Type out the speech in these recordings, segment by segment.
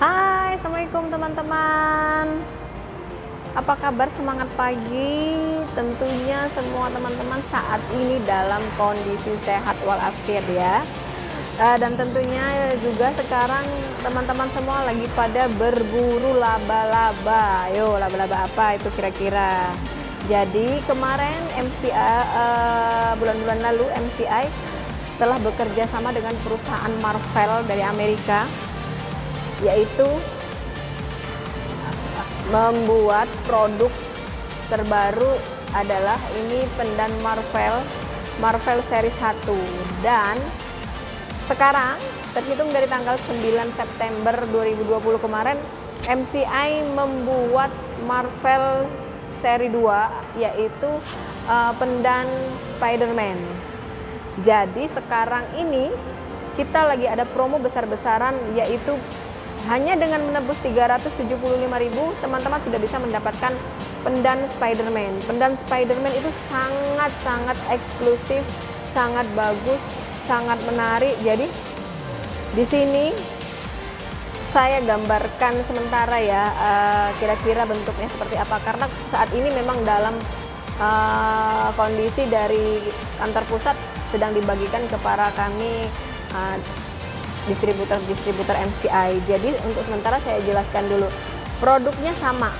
Hai, Assalamualaikum teman-teman. Apa kabar? Semangat pagi. Tentunya semua teman-teman saat ini dalam kondisi sehat walafiat ya. Dan tentunya juga sekarang teman-teman semua lagi pada berburu laba-laba. Yo, laba-laba apa itu kira-kira? Jadi kemarin bulan-bulan lalu MCI telah bekerja sama dengan perusahaan Marvel dari Amerika, yaitu membuat produk terbaru adalah ini pendan Marvel Series 1. Dan sekarang terhitung dari tanggal 9 September 2020 kemarin MCI membuat Marvel seri 2, yaitu pendan Spider-Man. Jadi sekarang ini kita lagi ada promo besar-besaran, yaitu hanya dengan menebus 375.000 teman-teman sudah bisa mendapatkan pendan Spider-Man. Pendan Spider-Man itu sangat-sangat eksklusif, sangat bagus, sangat menarik. Jadi di sini saya gambarkan sementara ya, kira-kira bentuknya seperti apa, karena saat ini memang dalam kondisi dari kantor pusat sedang dibagikan kepada kami distributor MCI. Jadi untuk sementara saya jelaskan dulu, produknya sama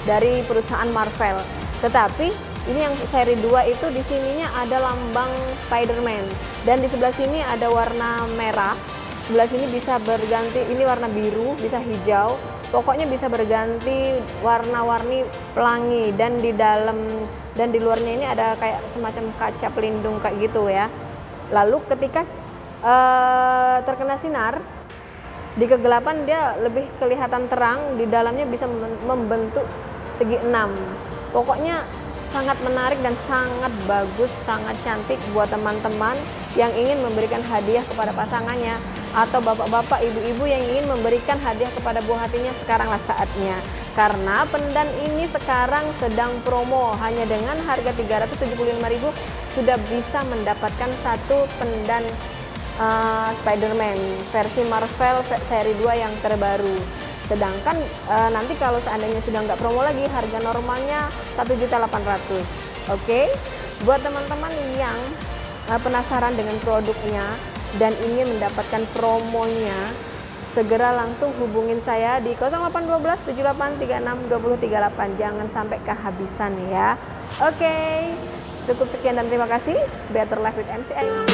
dari perusahaan Marvel, tetapi ini yang seri 2 itu di sininya ada lambang Spider-Man, dan di sebelah sini ada warna merah, sebelah sini bisa berganti, ini warna biru, bisa hijau, pokoknya bisa berganti warna-warni pelangi. Dan di dalam dan di luarnya ini ada kayak semacam kaca pelindung kayak gitu ya. Lalu ketika terkena sinar di kegelapan dia lebih kelihatan terang, di dalamnya bisa membentuk segi 6. Pokoknya sangat menarik dan sangat bagus, sangat cantik buat teman-teman yang ingin memberikan hadiah kepada pasangannya, atau bapak-bapak, ibu-ibu yang ingin memberikan hadiah kepada buah hatinya. Sekaranglah saatnya, karena pendan ini sekarang sedang promo. Hanya dengan harga 375.000 sudah bisa mendapatkan satu pendan Spider-Man versi Marvel seri 2 yang terbaru. Sedangkan nanti kalau seandainya sudah nggak promo lagi, harga normalnya 1.800.000. Oke, buat teman-teman yang penasaran dengan produknya dan ingin mendapatkan promonya, segera langsung hubungin saya di 0812 7836 2038. Jangan sampai kehabisan ya. Oke, cukup sekian dan terima kasih. Better Life with MCI.